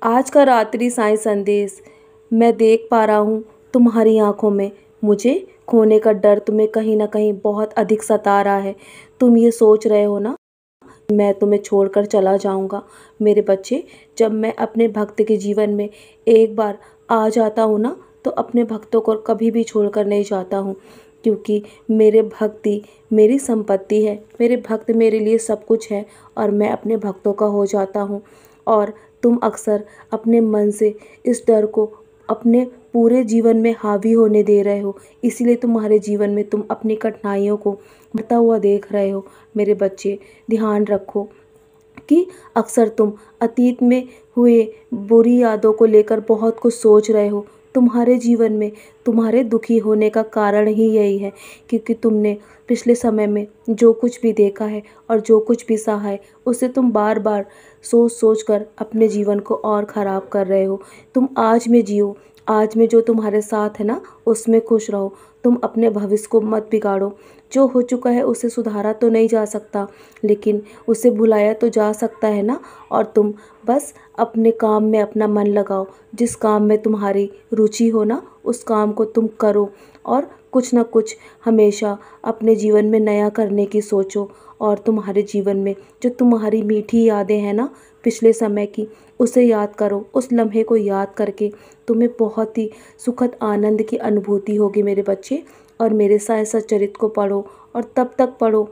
आज का रात्रि साईं संदेश। मैं देख पा रहा हूँ तुम्हारी आंखों में मुझे खोने का डर तुम्हें कहीं ना कहीं बहुत अधिक सता रहा है। तुम ये सोच रहे हो ना, मैं तुम्हें छोड़कर चला जाऊंगा। मेरे बच्चे, जब मैं अपने भक्त के जीवन में एक बार आ जाता हूँ ना, तो अपने भक्तों को कभी भी छोड़कर नहीं जाता हूँ, क्योंकि मेरे भक्ति मेरी संपत्ति है। मेरे भक्त मेरे लिए सब कुछ है और मैं अपने भक्तों का हो जाता हूँ। और तुम अक्सर अपने मन से इस डर को अपने पूरे जीवन में हावी होने दे रहे हो, इसीलिए तुम्हारे जीवन में तुम अपनी कठिनाइयों को बढ़ता हुआ देख रहे हो। मेरे बच्चे, ध्यान रखो कि अक्सर तुम अतीत में हुए बुरी यादों को लेकर बहुत कुछ सोच रहे हो। तुम्हारे जीवन में तुम्हारे दुखी होने का कारण ही यही है, क्योंकि तुमने पिछले समय में जो कुछ भी देखा है और जो कुछ भी सहा है, उसे तुम बार बार सोच सोच कर अपने जीवन को और ख़राब कर रहे हो। तुम आज में जियो, आज में जो तुम्हारे साथ है ना, उसमें खुश रहो। तुम अपने भविष्य को मत बिगाड़ो। जो हो चुका है उसे सुधारा तो नहीं जा सकता, लेकिन उसे भुलाया तो जा सकता है ना। और तुम बस अपने काम में अपना मन लगाओ। जिस काम में तुम्हारी रुचि हो ना, उस काम को तुम करो और कुछ ना कुछ हमेशा अपने जीवन में नया करने की सोचो। और तुम्हारे जीवन में जो तुम्हारी मीठी यादें हैं ना पिछले समय की, उसे याद करो। उस लम्हे को याद करके तुम्हें बहुत ही सुखद आनंद की अनुभूति होगी मेरे बच्चे। और मेरे साय सच्चरित को पढ़ो, और तब तक पढ़ो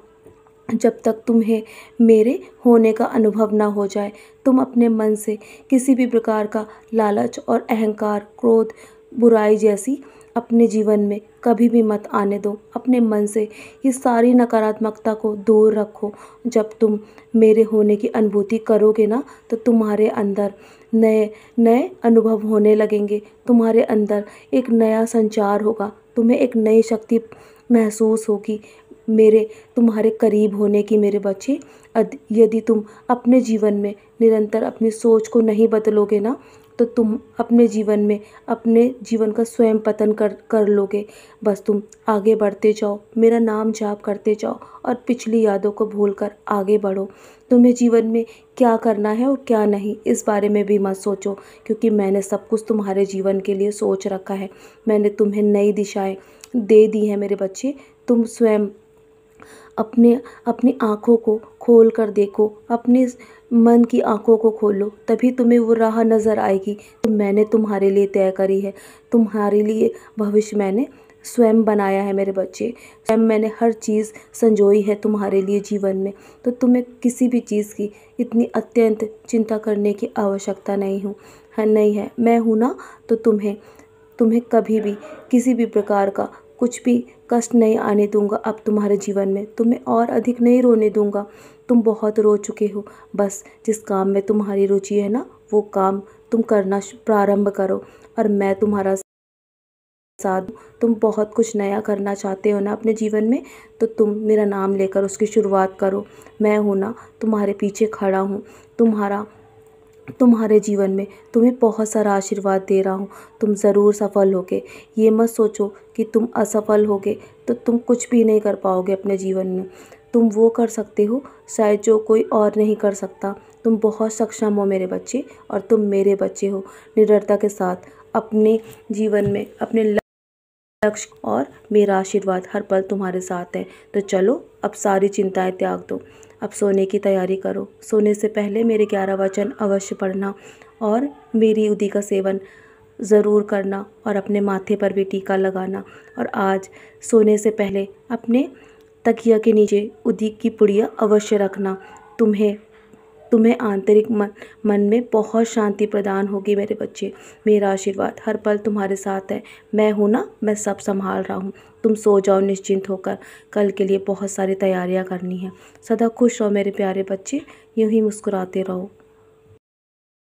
जब तक तुम्हें मेरे होने का अनुभव ना हो जाए। तुम अपने मन से किसी भी प्रकार का लालच और अहंकार, क्रोध, बुराई जैसी अपने जीवन में कभी भी मत आने दो। अपने मन से ये सारी नकारात्मकता को दूर रखो। जब तुम मेरे होने की अनुभूति करोगे ना, तो तुम्हारे अंदर नए नए अनुभव होने लगेंगे। तुम्हारे अंदर एक नया संचार होगा, तुम्हें एक नई शक्ति महसूस होगी मेरे तुम्हारे करीब होने की। मेरे बच्चे, यदि तुम अपने जीवन में निरंतर अपनी सोच को नहीं बदलोगे ना, तो तुम अपने जीवन में अपने जीवन का स्वयं पतन कर लोगे। बस तुम आगे बढ़ते जाओ, मेरा नाम जाप करते जाओ और पिछली यादों को भूलकर आगे बढ़ो। तुम्हें जीवन में क्या करना है और क्या नहीं, इस बारे में भी मत सोचो, क्योंकि मैंने सब कुछ तुम्हारे जीवन के लिए सोच रखा है। मैंने तुम्हें नई दिशाएं दे दी हैं मेरे बच्चे। तुम स्वयं अपनी आँखों को खोल कर देखो, अपने मन की आँखों को खोलो, तभी तुम्हें वो राह नज़र आएगी तो मैंने तुम्हारे लिए तय करी है। तुम्हारे लिए भविष्य मैंने स्वयं बनाया है मेरे बच्चे। स्वयं मैंने हर चीज़ संजोई है तुम्हारे लिए जीवन में। तो तुम्हें किसी भी चीज़ की इतनी अत्यंत चिंता करने की आवश्यकता नहीं है। मैं हूँ ना, तो तुम्हें कभी भी किसी भी प्रकार का कुछ भी कष्ट नहीं आने दूंगा। अब तुम्हारे जीवन में तुम्हें और अधिक नहीं रोने दूंगा। तुम बहुत रो चुके हो। बस जिस काम में तुम्हारी रुचि है ना, वो काम तुम करना प्रारंभ करो और मैं तुम्हारा साथ। तुम बहुत कुछ नया करना चाहते हो ना अपने जीवन में, तो तुम मेरा नाम लेकर उसकी शुरुआत करो। मैं हूँ ना, तुम्हारे पीछे खड़ा हूँ। तुम्हारे जीवन में तुम्हें बहुत सारा आशीर्वाद दे रहा हूँ। तुम ज़रूर सफल होगे। ये मत सोचो कि तुम असफल होगे तो तुम कुछ भी नहीं कर पाओगे अपने जीवन में। तुम वो कर सकते हो शायद जो कोई और नहीं कर सकता। तुम बहुत सक्षम हो मेरे बच्चे, और तुम मेरे बच्चे हो। निडरता के साथ अपने जीवन में अपने लक्ष्य, और मेरा आशीर्वाद हर पल तुम्हारे साथ है। तो चलो, अब सारी चिंताएं त्याग दो। अब सोने की तैयारी करो। सोने से पहले मेरे 11 वचन अवश्य पढ़ना और मेरी उदी का सेवन ज़रूर करना और अपने माथे पर भी टीका लगाना। और आज सोने से पहले अपने तकिया के नीचे उदी की पुड़िया अवश्य रखना। तुम्हें आंतरिक मन में बहुत शांति प्रदान होगी मेरे बच्चे। मेरा आशीर्वाद हर पल तुम्हारे साथ है। मैं हूँ ना, मैं सब संभाल रहा हूँ। तुम सो जाओ निश्चिंत होकर। कल के लिए बहुत सारी तैयारियाँ करनी है। सदा खुश रहो मेरे प्यारे बच्चे, यूँ ही मुस्कुराते रहो।